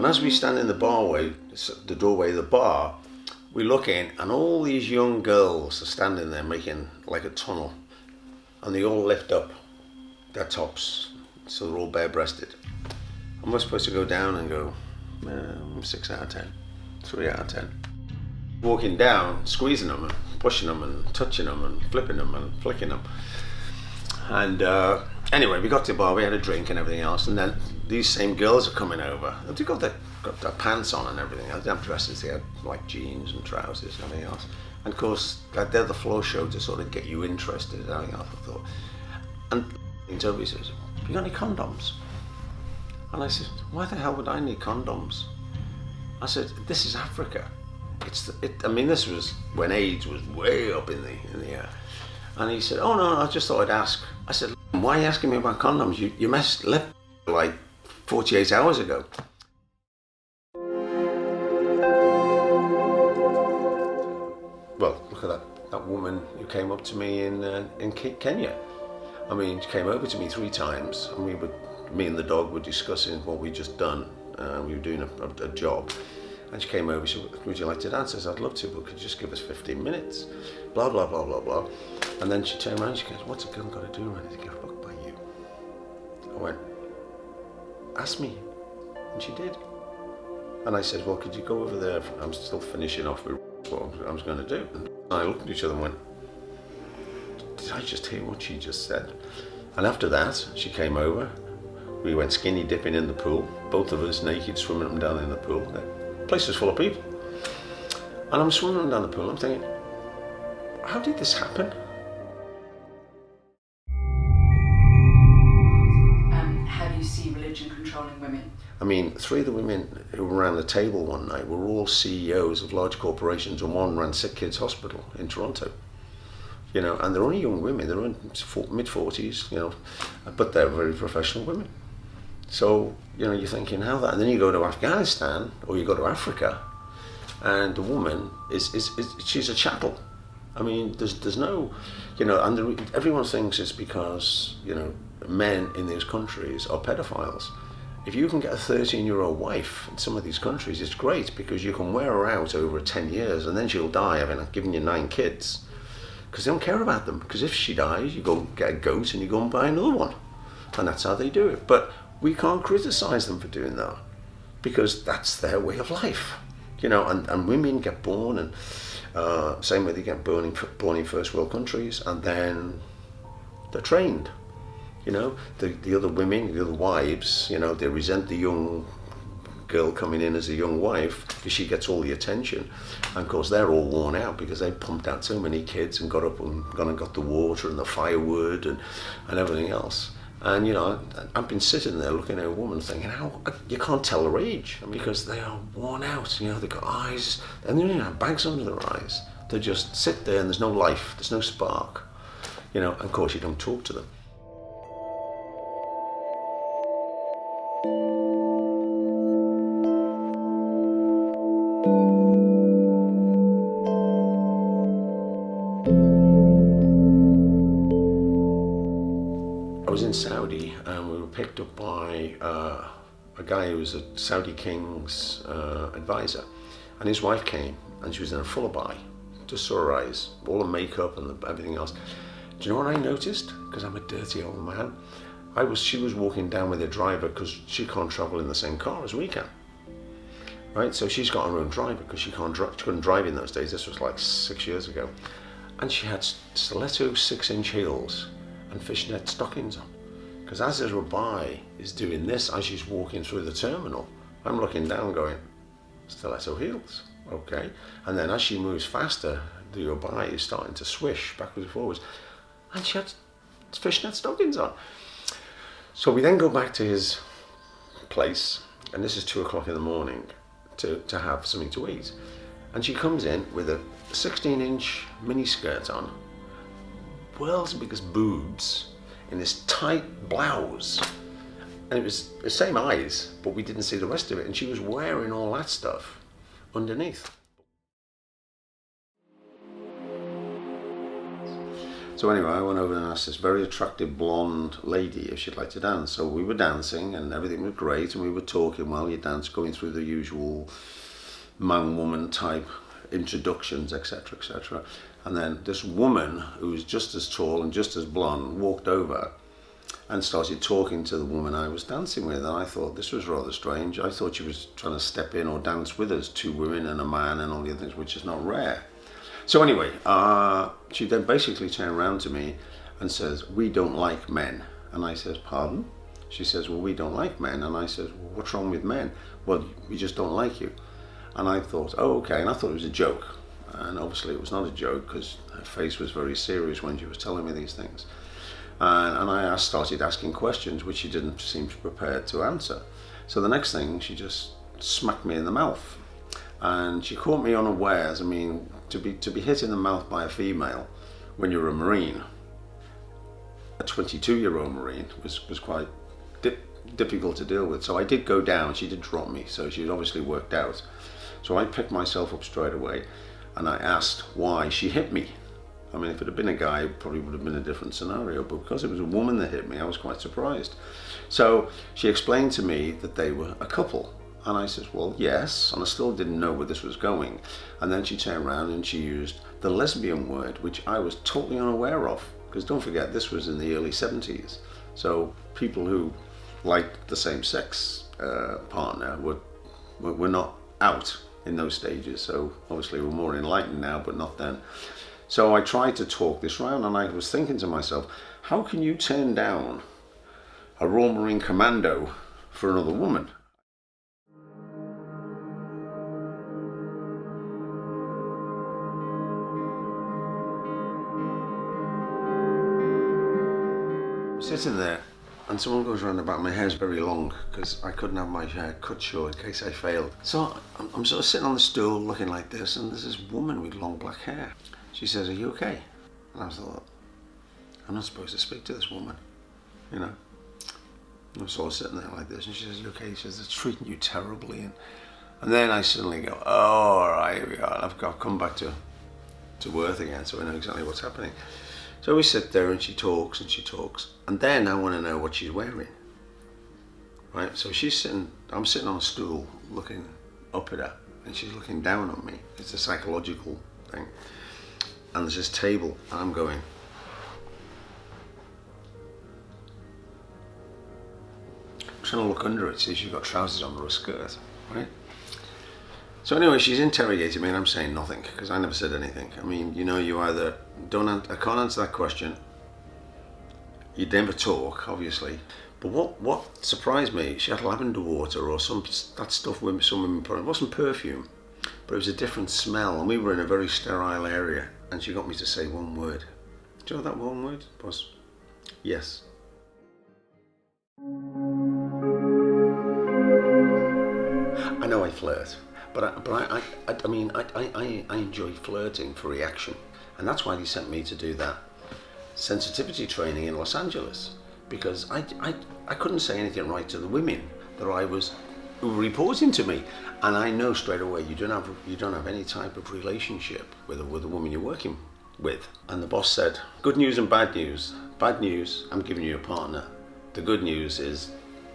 And as we stand in the the doorway of the bar, we look in, and all these young girls are standing there making like a tunnel, and they all lift up their tops, so they're all bare-breasted. And we're supposed to go down and go, 6 out of 10, 3 out of 10. Walking down, squeezing them and pushing them and touching them and flipping them and flicking them. And anyway, we got to the bar, we had a drink and everything else, and then these same girls are coming over. They got their pants on and everything. They didn't have dresses, they had like jeans and trousers and everything else. And of course, they're the floor show to sort of get you interested and everything else, I thought. And Toby says, "Have you got any condoms?" And I said, "Why the hell would I need condoms?" I said, "This is Africa. This was when AIDS was way up in the air." And he said, "Oh no, I just thought I'd ask." I said, "Why are you asking me about condoms? You left like 48 hours ago." Well, look at that woman who came up to me in Kenya. I mean, she came over to me 3 times, and me and the dog were discussing what we'd just done. We were doing a job. And she came over, she said, "Would you like to dance?" I said, "I'd love to, but could you just give us 15 minutes? Blah, blah, blah, blah, blah." And then she turned around and she goes, "What's a girl got to do ready to get fucked by you?" I went, "Ask me." And she did. And I said, "Well, could you go over there? I'm still finishing off with what I was going to do." And I looked at each other and went, "Did I just hear what she just said?" And after that, she came over. We went skinny dipping in the pool, both of us naked, swimming up and down in the pool. The place was full of people. And I'm swimming down the pool, I'm thinking, how did this happen? How do you see religion controlling women? I mean, 3 of the women who were around the table one night were all CEOs of large corporations, and one ran Sick Kids Hospital in Toronto. You know, and they're only young women, they're in mid-40s, you know, but they're very professional women. So, you know, you're thinking how that, and then you go to Afghanistan or you go to Africa, and the woman she's a chattel. I mean, there's no, you know, and everyone thinks it's because, you know, men in these countries are pedophiles. If you can get a 13-year-old wife in some of these countries, it's great, because you can wear her out over 10 years and then she'll die having given you 9 kids. Because they don't care about them. Because if she dies, you go get a goat and you go and buy another one. And that's how they do it. But we can't criticize them for doing that, because that's their way of life. You know, and women get born, and same way they get born in first world countries, and then they're trained. You know, the other women, the other wives, you know, they resent the young girl coming in as a young wife because she gets all the attention, and of course they're all worn out because they pumped out so many kids and got up and gone and got the water and the firewood and everything else. And you know, I've been sitting there looking at a woman thinking, how you can't tell her age, because they are worn out. You know, they've got eyes and they don't even have bags under their eyes. They just sit there and there's no life, there's no spark. You know, and of course you don't talk to them. I was in Saudi and we were picked up by a guy who was a Saudi king's advisor, and his wife came and she was in a full abaya, just saw her eyes, all the makeup and everything else. Do you know what I noticed? Because I'm a dirty old man. She was walking down with a driver because she can't travel in the same car as we can. Right, so she's got her own driver because she couldn't drive in those days. This was like 6 years ago. And she had stiletto 6-inch heels and fishnet stockings on. Because as her rabbi is doing this as she's walking through the terminal, I'm looking down going, stiletto heels, okay. And then as she moves faster, the rabbi is starting to swish backwards and forwards, and she had fishnet stockings on. So we then go back to his place, and this is 2 o'clock in the morning, to have something to eat. And she comes in with a 16-inch mini skirt on, world's biggest boobs, in this tight blouse. And it was the same eyes, but we didn't see the rest of it. And she was wearing all that stuff underneath. So anyway, I went over and asked this very attractive blonde lady if she'd like to dance. So we were dancing and everything was great, and we were talking while you dance, going through the usual man-woman type introductions, etc., etc. And then this woman who was just as tall and just as blonde walked over and started talking to the woman I was dancing with, and I thought this was rather strange. I thought she was trying to step in or dance with us, two women and a man and all the other things, which is not rare. So anyway, she then basically turned around to me and says, "We don't like men." And I says, "Pardon?" She says, "Well, we don't like men." And I says, "Well, what's wrong with men?" "Well, we just don't like you." And I thought, oh, okay. And I thought it was a joke. And obviously it was not a joke, because her face was very serious when she was telling me these things. And I started asking questions which she didn't seem prepared to answer. So the next thing, she just smacked me in the mouth. And she caught me unawares. I mean, to be hit in the mouth by a female when you're a Marine, a 22-year-old Marine, was quite difficult to deal with. So I did go down. She did drop me, so she had obviously worked out. So I picked myself up straight away and I asked why she hit me. I mean, if it had been a guy, it probably would have been a different scenario, but because it was a woman that hit me, I was quite surprised. So she explained to me that they were a couple. And I said, well, yes, and I still didn't know where this was going. And then she turned around and she used the lesbian word, which I was totally unaware of, because don't forget, this was in the early 70s. So people who liked the same-sex partner were not out in those stages. So obviously we're more enlightened now, but not then. So I tried to talk this round, and I was thinking to myself, how can you turn down a Royal Marine Commando for another woman? Sitting there, and someone goes around the back. My hair's very long because I couldn't have my hair cut short in case I failed. So I'm sort of sitting on the stool looking like this, and there's this woman with long black hair. She says, "Are you okay?" And I thought, I'm not supposed to speak to this woman, you know. I'm sort of sitting there like this, and she says, "You okay?" She says, "It's treating you terribly." And then I suddenly go, "Oh, all right, here we are. I've come back to earth again, so I know exactly what's happening." So we sit there and she talks, and then I want to know what she's wearing. Right? So I'm sitting on a stool looking up at her, and she's looking down on me. It's a psychological thing. And there's this table, and I'm going, I'm trying to look under it, see if she's got trousers on or a skirt, right? So anyway, she's interrogating me, and I'm saying nothing, because I never said anything. I mean, you know, you either I can't answer that question. You never talk, obviously. But what surprised me, she had lavender water or that stuff with some women put. It wasn't perfume, but it was a different smell, and we were in a very sterile area. And she got me to say one word. Do you know what that one word was? Yes. I know I flirt. But I enjoy flirting for reaction, and that's why they sent me to do that sensitivity training in Los Angeles, because I couldn't say anything right to the women that who were reporting to me, and I know straight away you don't have any type of relationship with a woman you're working with. And the boss said, "Good news and bad news. Bad news, I'm giving you a partner. The good news is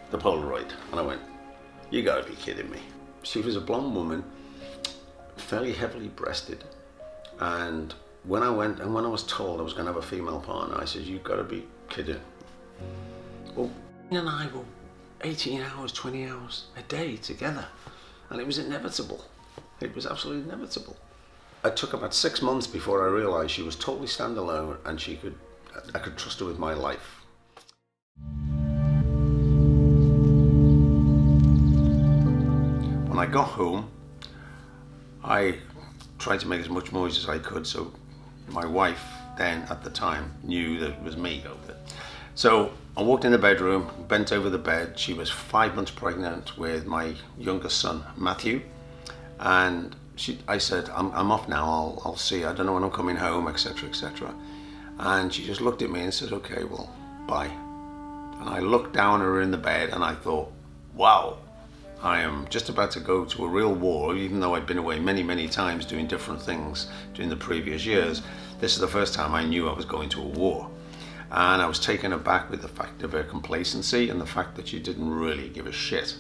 the Polaroid." And I went, "You gotta be kidding me." She was a blonde woman, fairly heavily breasted, and when I was told I was going to have a female partner, I said, "You got to be kidding." Well, and I were 18 hours, 20 hours a day together, and it was inevitable. It was absolutely inevitable. It took about 6 months before I realized she was totally standalone, and I could trust her with my life. When I got home, I tried to make as much noise as I could, so my wife then at the time knew that it was me over there. So I walked in the bedroom, bent over the bed. She was 5 months pregnant with my youngest son, Matthew. And I said, I'm off now, I'll see you. I don't know when I'm coming home, etc., etc. And she just looked at me and said, "Okay, well, bye." And I looked down at her in the bed and I thought, wow, I am just about to go to a real war, even though I'd been away many, many times doing different things during the previous years. This is the first time I knew I was going to a war. And I was taken aback with the fact of her complacency and the fact that she didn't really give a shit.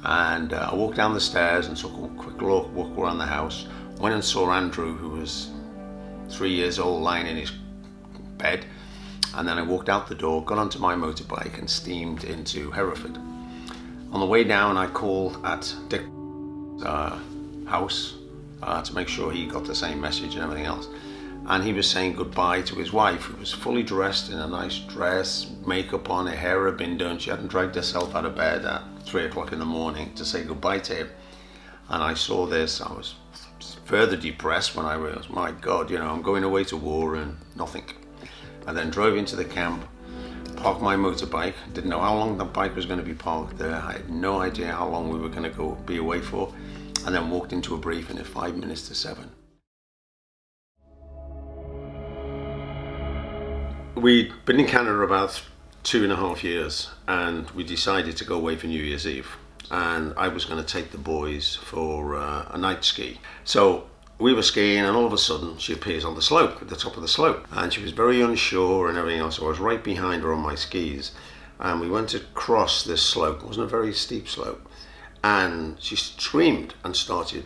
And I walked down the stairs and took a quick walk around the house. Went and saw Andrew, who was 3 years old, lying in his bed. And then I walked out the door, got onto my motorbike and steamed into Hereford. On the way down, I called at Dick's house to make sure he got the same message and everything else. And he was saying goodbye to his wife, who was fully dressed in a nice dress, makeup on, her hair had been done. She hadn't dragged herself out of bed at 3 o'clock in the morning to say goodbye to him. And I saw this, I was further depressed when I realized, my God, I'm going away to war and nothing. I then drove into the camp, parked my motorbike, didn't know how long the bike was going to be parked there. I had no idea how long we were going to be away for, and then walked into a briefing at 5 minutes to 7. We'd been in Canada about 2.5 years, and we decided to go away for New Year's Eve. And I was going to take the boys for a night ski. So we were skiing, and all of a sudden she appears on the slope, at the top of the slope. And she was very unsure and everything else. So I was right behind her on my skis. And we went to cross this slope. It wasn't a very steep slope. And she screamed and started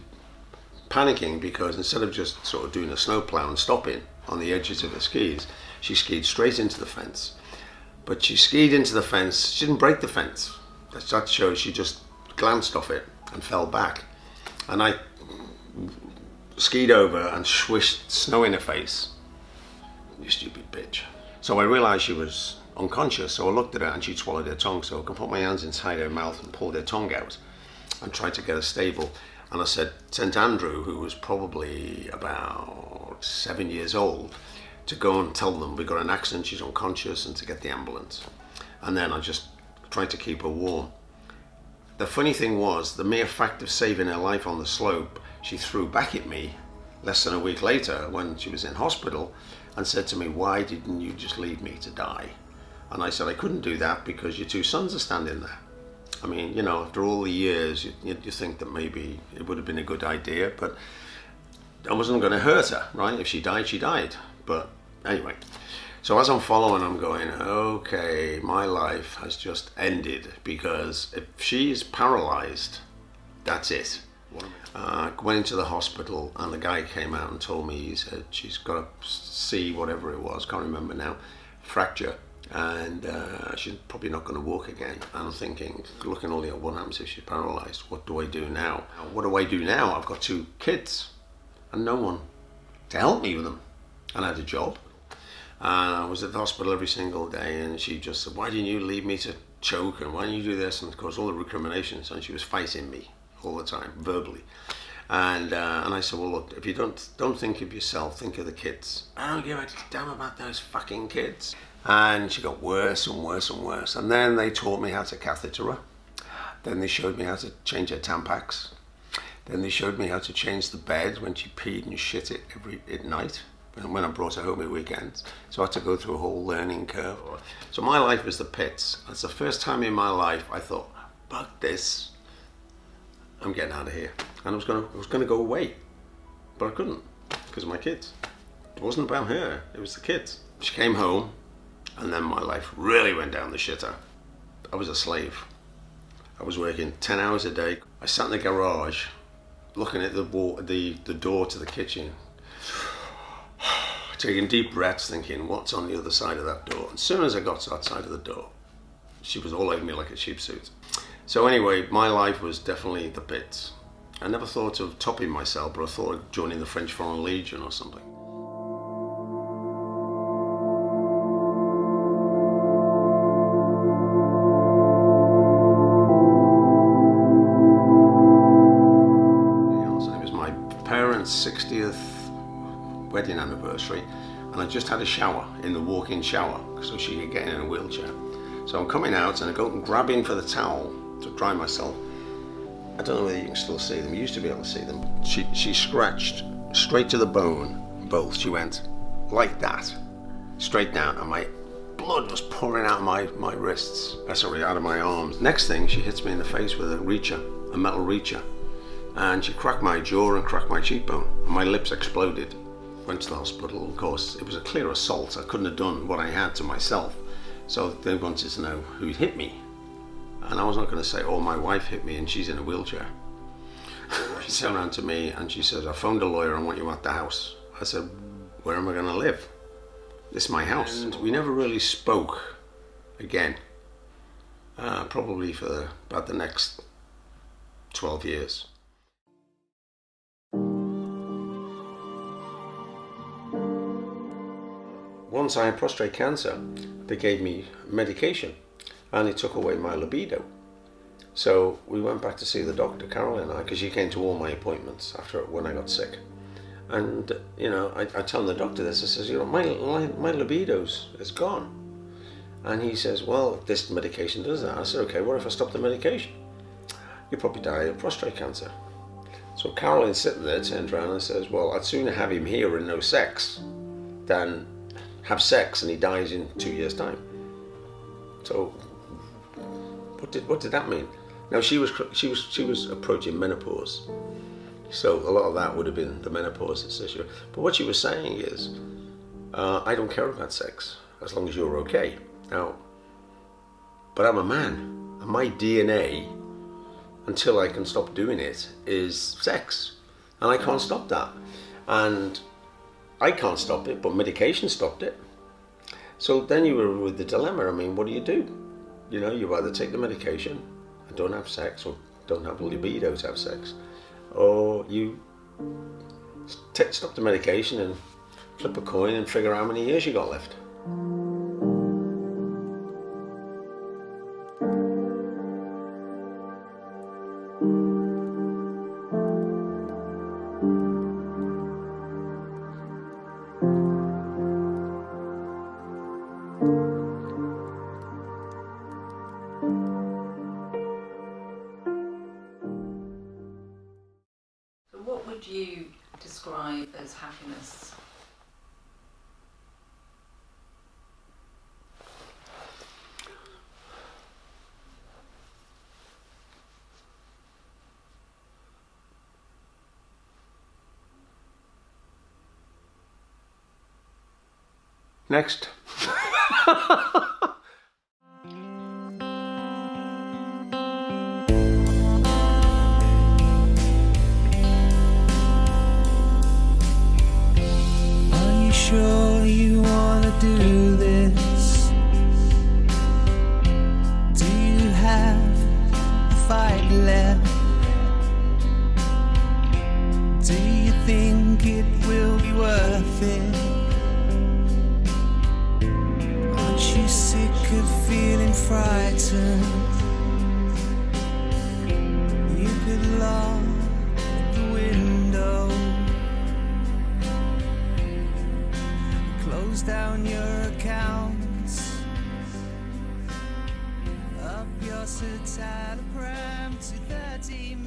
panicking, because instead of just sort of doing a snowplow and stopping on the edges of her skis, she skied straight into the fence. But she skied into the fence, she didn't break the fence. That shows she just glanced off it and fell back. And I skied over and swished snow in her face. You stupid bitch. So I realized she was unconscious, so I looked at her and she'd swallowed her tongue. So I could put my hands inside her mouth and pulled her tongue out and tried to get her stable. And I sent Andrew, who was probably about 7 years old, to go and tell them we got an accident, she's unconscious, and to get the ambulance. And then I just tried to keep her warm. The funny thing was, the mere fact of saving her life on the slope, she threw back at me less than a week later when she was in hospital and said to me, "Why didn't you just leave me to die?" And I said, "I couldn't do that because your 2 sons are standing there." I mean, after all the years, you think that maybe it would have been a good idea, but I wasn't going to hurt her, right? If she died, she died. But anyway, so as I'm following, I'm going, okay, my life has just ended, because if she's paralyzed, that's it. Went into the hospital, and the guy came out and told me, he said, she's got a C, whatever it was, can't remember now, fracture, and she's probably not going to walk again. And I'm thinking, looking only at what happens if she's paralyzed, what do I do now? What do I do now? I've got 2 kids and no one to help me with them. And I had a job. And I was at the hospital every single day, and she just said, "Why didn't you leave me to choke, and why didn't you do this?" And of course all the recriminations, and she was fighting me all the time, verbally. And I said, "Well, look, if you don't think of yourself, think of the kids. I don't give a damn about those fucking kids." And she got worse and worse and worse. And then they taught me how to catheter her. Then they showed me how to change her Tampax. Then they showed me how to change the bed when she peed and shit it at night, when I brought her home at weekends. So I had to go through a whole learning curve. So my life was the pits. It's the first time in my life I thought, fuck this, I'm getting out of here. And I was going to go away, but I couldn't, because of my kids. It wasn't about her, it was the kids. She came home, and then my life really went down the shitter. I was a slave. I was working 10 hours a day. I sat in the garage, looking at the door to the kitchen, taking deep breaths, thinking, what's on the other side of that door? As soon as I got to that side of the door, she was all over me like a sheep suit. So anyway, my life was definitely the pits. I never thought of topping myself, but I thought of joining the French Foreign Legion or something. It was my parents' 60th wedding anniversary, and I just had a shower, in the walk-in shower, so she could get in a wheelchair. So I'm coming out and I go grabbing for the towel to dry myself. I don't know whether you can still see them. You used to be able to see them. She scratched straight to the bone, both. She went like that, straight down, and my blood was pouring out of my wrists. Sorry, out of my arms. Next thing, she hits me in the face with a reacher. a metal reacher, and she cracked my jaw and cracked my cheekbone, and my lips exploded. Went to the hospital. Of course, it was a clear assault. I couldn't have done what I had to myself, so they wanted to know who'd hit me, and I was not going to say, oh, my wife hit me and she's in a wheelchair. She turned around to me and she said, I phoned a lawyer, I want you at the house. I said, where am I going to live? This is my house. And we never really spoke again, probably for about the next 12 years. Once I had prostate cancer, they gave me medication and it took away my libido. So we went back to see the doctor, Carol and I, because she came to all my appointments after when I got sick. And, you know, I tell the doctor this, I says, you know, my libido is gone. And he says, well, this medication does that. I said, okay, what if I stop the medication? You'll probably die of prostate cancer. So Caroline's sitting there, turned around and says, well, I'd sooner have him here and no sex than have sex and he dies in 2 years' time. So what did that mean? Now she was approaching menopause, so a lot of that would have been the menopause issue. But what she was saying is, I don't care about sex as long as you're okay. Now, but I'm a man, and my DNA, until I can stop doing it, is sex, and I can't stop that. And I can't stop it, but medication stopped it. So then you were with the dilemma. I mean, what do? You know, you either take the medication and don't have sex, or don't have libido to have sex, or you stop the medication and flip a coin and figure out how many years you got left. What would you describe as happiness? Next. Sure you wanna do this? Do you have the fight left? Do you think it will be worth it? Aren't you sick of feeling frightened? You could lock the window, close down your accounts, up your citation pram to 30 minutes.